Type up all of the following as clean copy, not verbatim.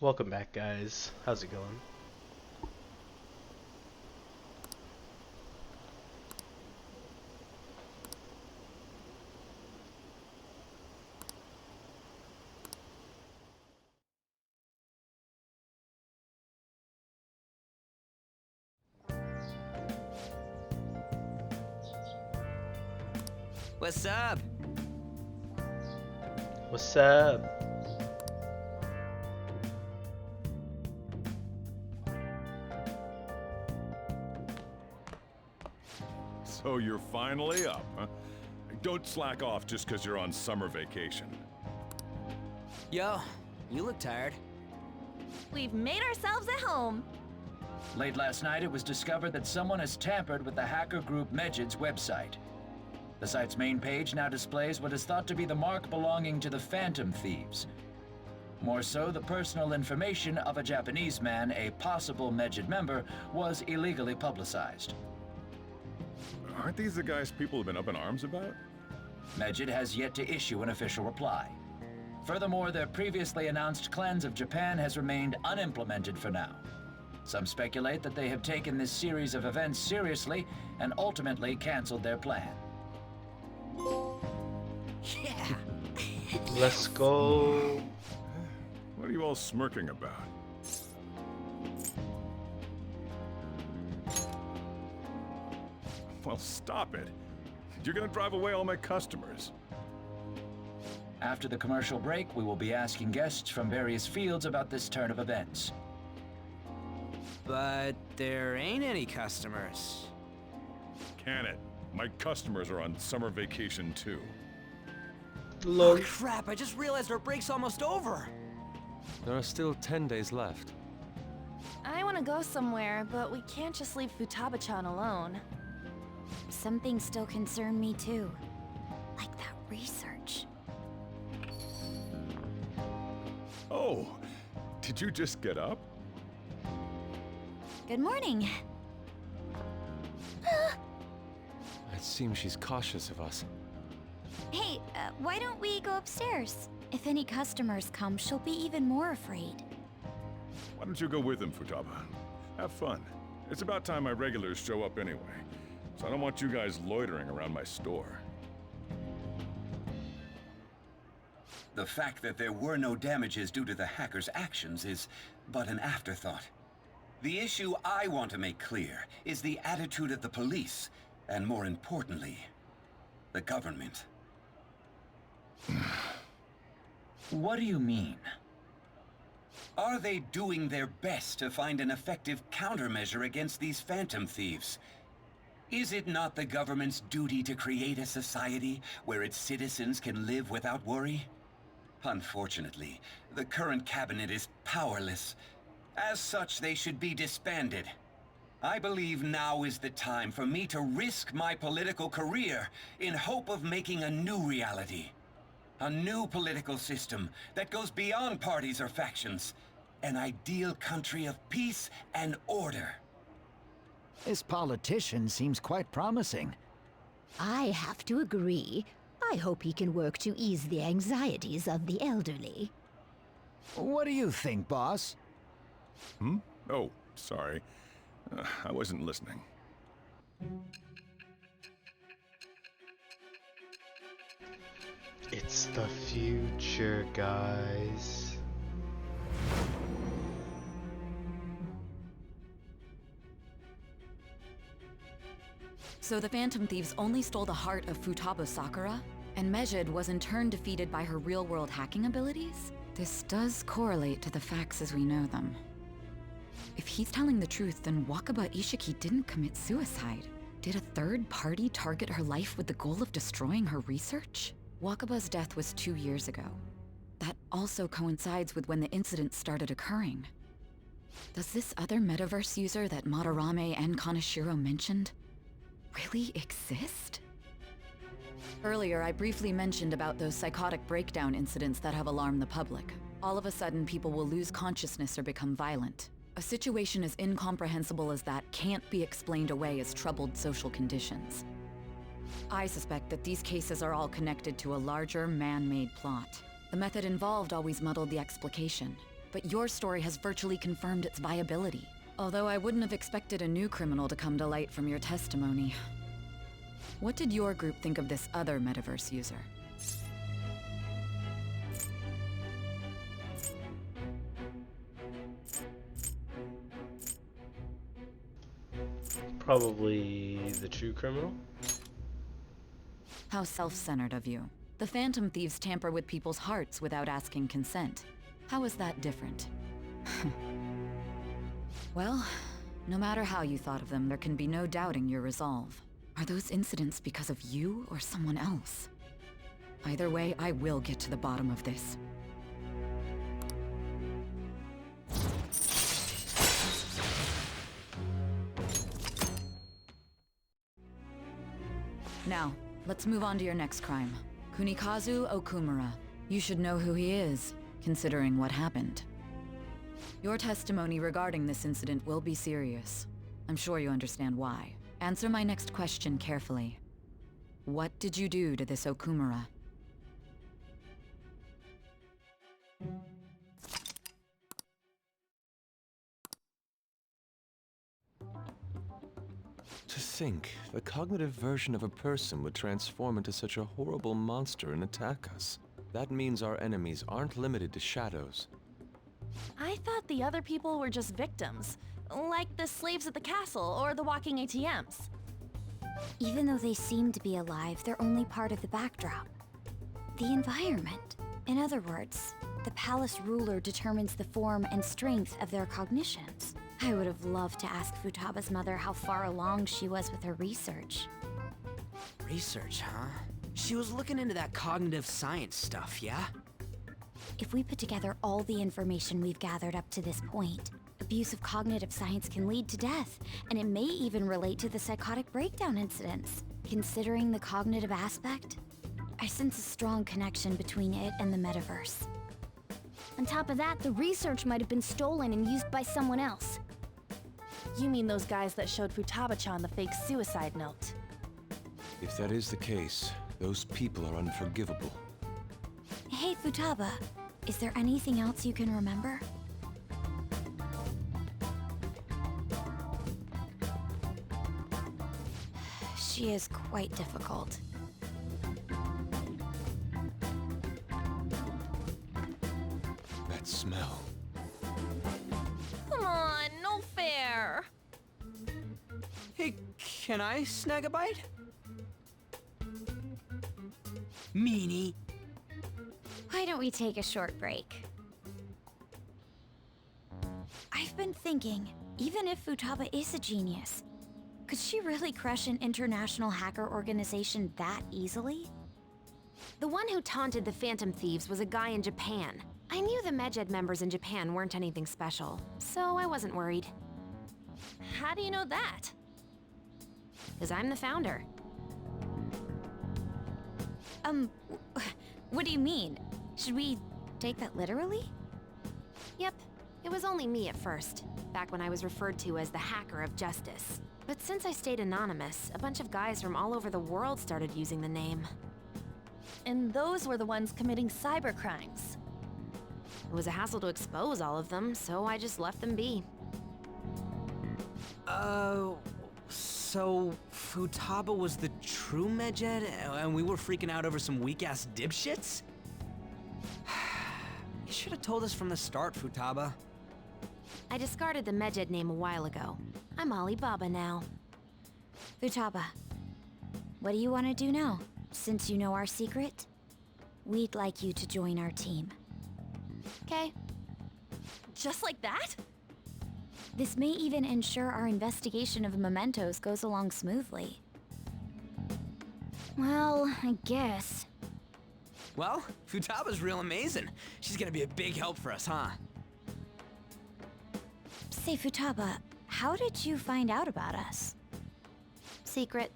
Welcome back, guys. How's it going? What's up? What's up? So you're finally up, huh? Don't slack off just because you're on summer vacation. Yo, you look tired. We've made ourselves at home. Late last night, it was discovered that someone has tampered with the hacker group Medjed's website. The site's main page now displays what is thought to be the mark belonging to the Phantom Thieves. More so, the personal information of a Japanese man, a possible Medjed member, was illegally publicized. Aren't these the guys people have been up in arms about? Medjed has yet to issue an official reply. Furthermore, their previously announced cleanse of Japan has remained unimplemented for now. Some speculate that they have taken this series of events seriously and ultimately canceled their plan. Yeah. Let's go. What are you all smirking about? Well, stop it. You're gonna drive away all my customers. After the commercial break, we will be asking guests from various fields about this turn of events. But there ain't any customers. Can it? My customers are on summer vacation too. Lol. Oh crap, I just realized our break's almost over. There are still 10 days left. I want to go somewhere, but we can't just leave Futaba-chan alone. Some things still concern me too. Like that research. Oh, did you just get up? Good morning. It seems she's cautious of us. Hey, why don't we go upstairs? If any customers come, she'll be even more afraid. Why don't you go with them, Futaba? Have fun. It's about time my regulars show up anyway, so I don't want you guys loitering around my store. The fact that there were no damages due to the hacker's actions is but an afterthought. The issue I want to make clear is the attitude of the police, and more importantly, the government. What do you mean? Are they doing their best to find an effective countermeasure against these phantom thieves? Is it not the government's duty to create a society where its citizens can live without worry? Unfortunately, the current cabinet is powerless. As such, they should be disbanded. I believe now is the time for me to risk my political career in hope of making a new reality. A new political system that goes beyond parties or factions. An ideal country of peace and order. This politician seems quite promising. I have to agree. I hope he can work to ease the anxieties of the elderly. What do you think, boss? Hmm? Oh, sorry. I wasn't listening. It's the future, guys. So the Phantom Thieves only stole the heart of Futaba Sakura, and Medjed was in turn defeated by her real-world hacking abilities? This does correlate to the facts as we know them. If he's telling the truth, then Wakaba Ishiki didn't commit suicide. Did a third party target her life with the goal of destroying her research? Wakaba's death was 2 years ago. That also coincides with when the incident started occurring. Does this other metaverse user that Madarame and Kaneshiro mentioned really exist? Earlier, I briefly mentioned about those psychotic breakdown incidents that have alarmed the public. All of a sudden, people will lose consciousness or become violent. A situation as incomprehensible as that can't be explained away as troubled social conditions. I suspect that these cases are all connected to a larger, man-made plot. The method involved always muddled the explication. but your story has virtually confirmed its viability. Although I wouldn't have expected a new criminal to come to light from your testimony. What did your group think of this other metaverse user? Probably the true criminal. How self-centered of you. The Phantom Thieves tamper with people's hearts without asking consent. How is that different? Well, no matter how you thought of them, there can be no doubting your resolve. Are those incidents because of you or someone else? Either way, I will get to the bottom of this. Now, let's move on to your next crime. Kunikazu Okumura. You should know who he is, considering what happened. Your testimony regarding this incident will be serious. I'm sure you understand why. Answer my next question carefully. What did you do to this Okumura? To think, the cognitive version of a person would transform into such a horrible monster and attack us. That means our enemies aren't limited to shadows. I thought the other people were just victims, like the slaves at the castle or the walking ATMs. Even though they seem to be alive, they're only part of the backdrop. The environment. In other words, the palace ruler determines the form and strength of their cognitions. I would have loved to ask Futaba's mother how far along she was with her research. Research, huh? She was looking into that cognitive science stuff, yeah? If we put together all the information we've gathered up to this point, abuse of cognitive science can lead to death, and it may even relate to the psychotic breakdown incidents. Considering the cognitive aspect, I sense a strong connection between it and the metaverse. On top of that, the research might have been stolen and used by someone else. You mean those guys that showed Futaba-chan the fake suicide note? If that is the case, those people are unforgivable. Hey, Futaba, is there anything else you can remember? She is quite difficult. That smell. Come on, no fair. Hey, can I snag a bite? Meanie. Why don't we take a short break? I've been thinking, even if Futaba is a genius, could she really crush an international hacker organization that easily? The one who taunted the Phantom Thieves was a guy in Japan. I knew the Medjed members in Japan weren't anything special, so I wasn't worried. How do you know that? Because I'm the founder. What do you mean? Should we take that literally? Yep, it was only me at first, back when I was referred to as the Hacker of Justice. But since I stayed anonymous, a bunch of guys from all over the world started using the name. And those were the ones committing cybercrimes. It was a hassle to expose all of them, so I just left them be. So Futaba was the true Medjed, and we were freaking out over some weak-ass dipshits? You should have told us from the start, Futaba. I discarded the Medjed name a while ago. I'm Alibaba now. Futaba, what do you want to do now? Since you know our secret, we'd like you to join our team. Okay. Just like that? This may even ensure our investigation of mementos goes along smoothly. Well, I guess. Well, Futaba's real amazing. She's gonna be a big help for us, huh? Say, Futaba, how did you find out about us? Secret.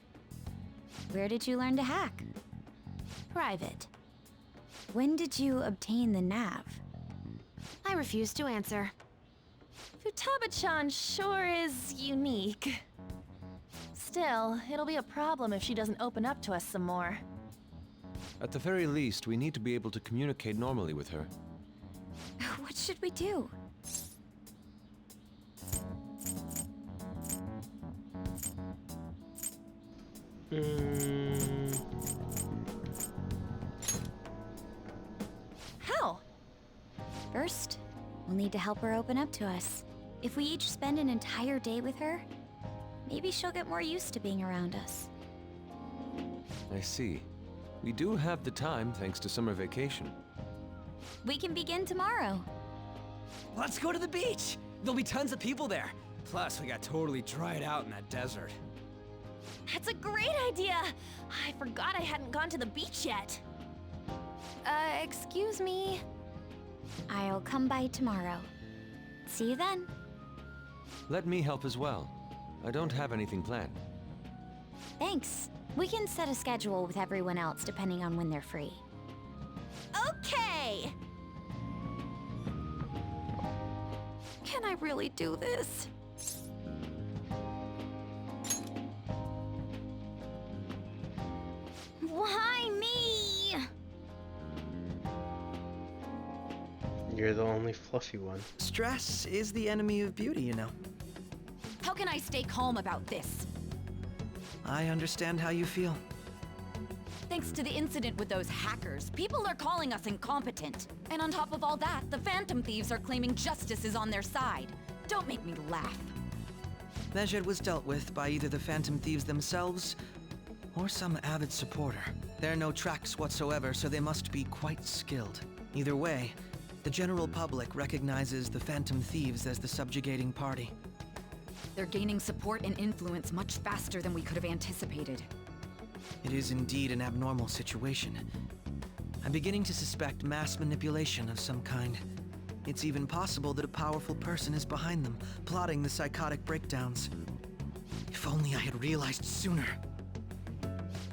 Where did you learn to hack? Private. When did you obtain the nav? I refuse to answer. Futaba-chan sure is unique. Still, it'll be a problem if she doesn't open up to us some more. At the very least, we need to be able to communicate normally with her. What should we do? How? First, we'll need to help her open up to us. If we each spend an entire day with her, maybe she'll get more used to being around us. I see. We do have the time thanks to summer vacation. We can begin tomorrow. Let's go to the beach! There'll be tons of people there. Plus, we got totally dried out in that desert. That's a great idea! I forgot I hadn't gone to the beach yet. Excuse me? I'll come by tomorrow. See you then. Let me help as well. I don't have anything planned. Thanks. We can set a schedule with everyone else depending on when they're free. Okay! Can I really do this? Why me? You're the only fluffy one. Stress is the enemy of beauty, you know. How can I stay calm about this? I understand how you feel. Thanks to the incident with those hackers, people are calling us incompetent. And on top of all that, the Phantom Thieves are claiming justice is on their side. Don't make me laugh. Medjed was dealt with by either the Phantom Thieves themselves or some avid supporter. There are no tracks whatsoever, so they must be quite skilled. Either way, the general public recognizes the Phantom Thieves as the subjugating party. They're gaining support and influence much faster than we could have anticipated. It is indeed an abnormal situation. I'm beginning to suspect mass manipulation of some kind. It's even possible that a powerful person is behind them, plotting the psychotic breakdowns. If only I had realized sooner.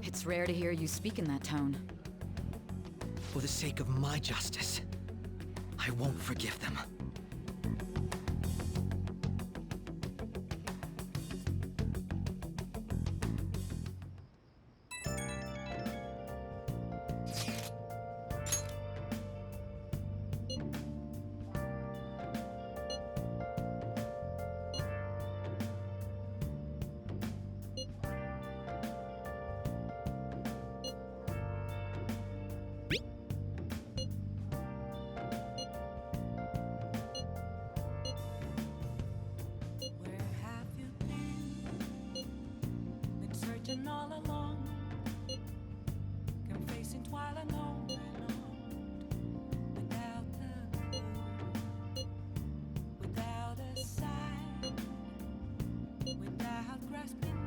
It's rare to hear you speak in that tone. For the sake of my justice, I won't forgive them. All along, confessing while alone without a clue, without a sign, without grasping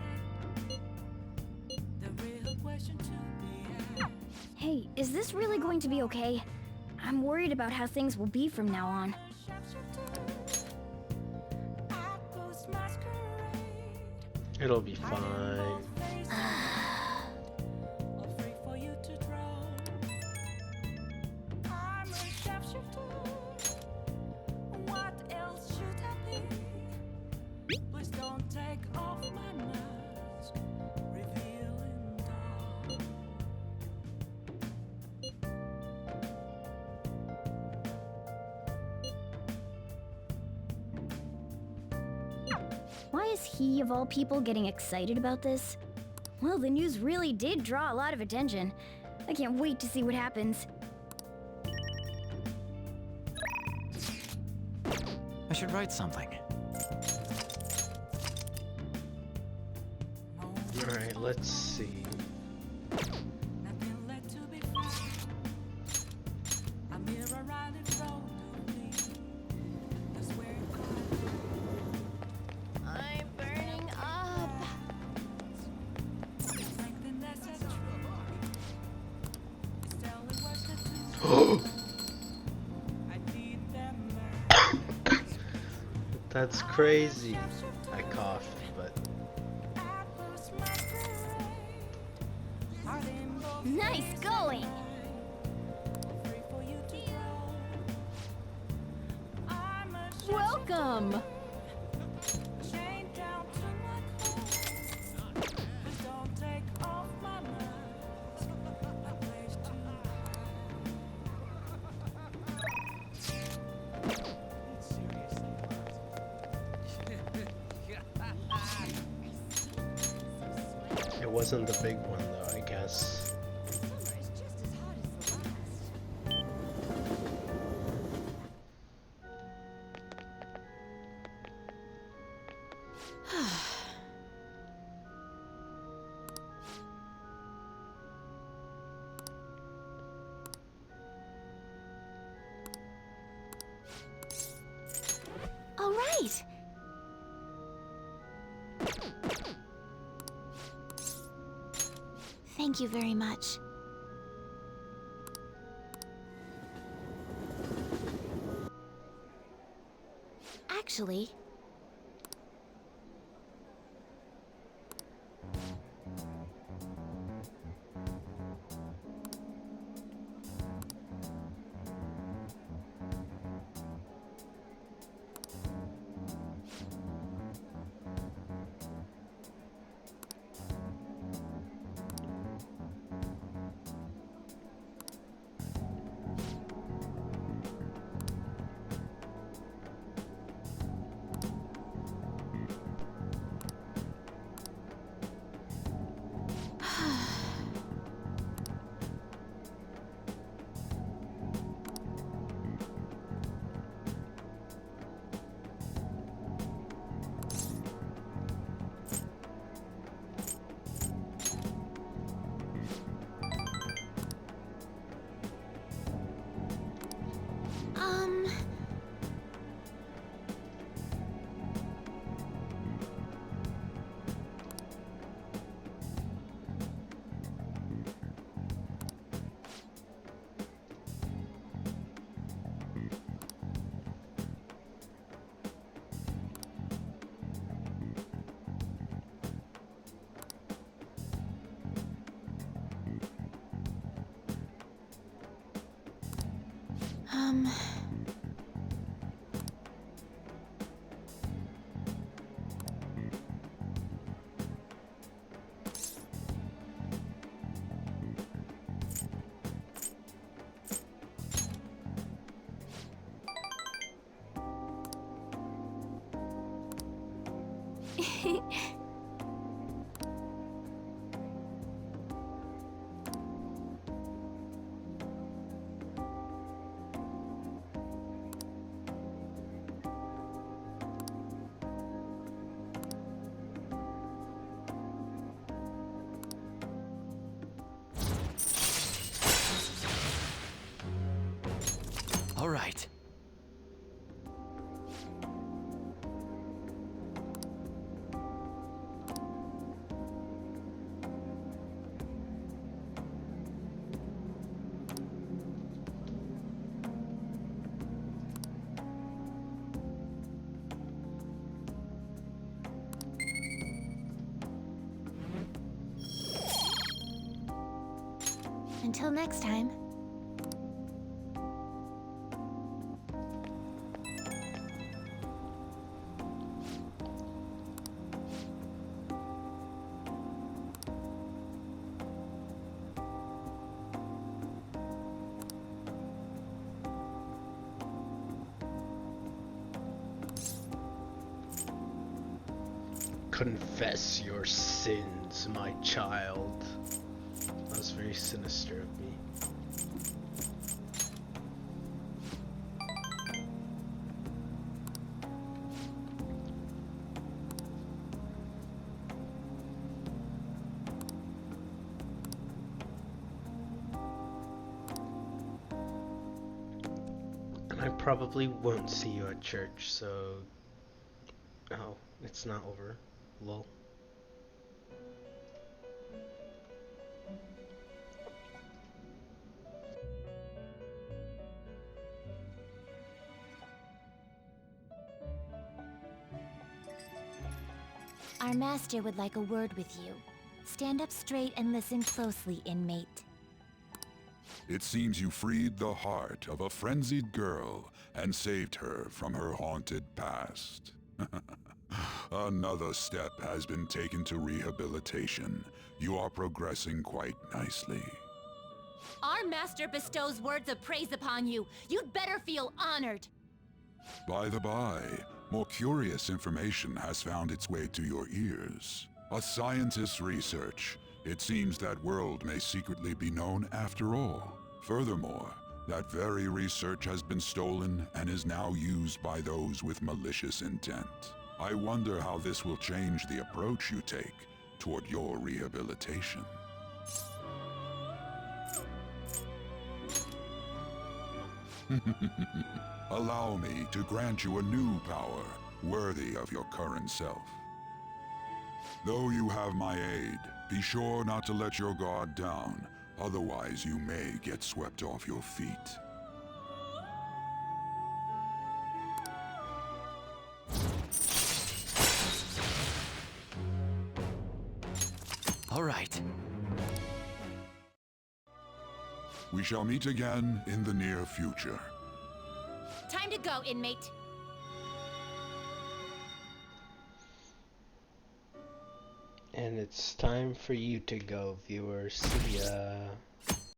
it. The real question to be asked. Hey, is this really going to be okay? I'm worried about how things will be from now on. It'll be fine. Why is he, of all people, getting excited about this? Well, the news really did draw a lot of attention. I can't wait to see what happens. I should write something. Alright, let's see. I'm burning up. That's crazy. I coughed, but Nice going! Welcome! wasn't the big one though, I guess. All right. Thank you very much. Actually, All right. until next time. Confess your sins, my child. That was very sinister of me. And I probably won't see you at church, so... Oh, it's not over. Lol. Our master would like a word with you. Stand up straight and listen closely, inmate. It seems you freed the heart of a frenzied girl and saved her from her haunted past. Another step has been taken to rehabilitation. You are progressing quite nicely. Our master bestows words of praise upon you. You'd better feel honored. By the by, more curious information has found its way to your ears. A scientist's research It seems that world may secretly be known after all. Furthermore, that very research has been stolen and is now used by those with malicious intent. I wonder how this will change the approach you take toward your rehabilitation. Allow me to grant you a new power worthy of your current self. Though you have my aid, be sure not to let your guard down, otherwise you may get swept off your feet. All right. We shall meet again in the near future. Time to go, inmate. And it's time for you to go, viewers. See ya.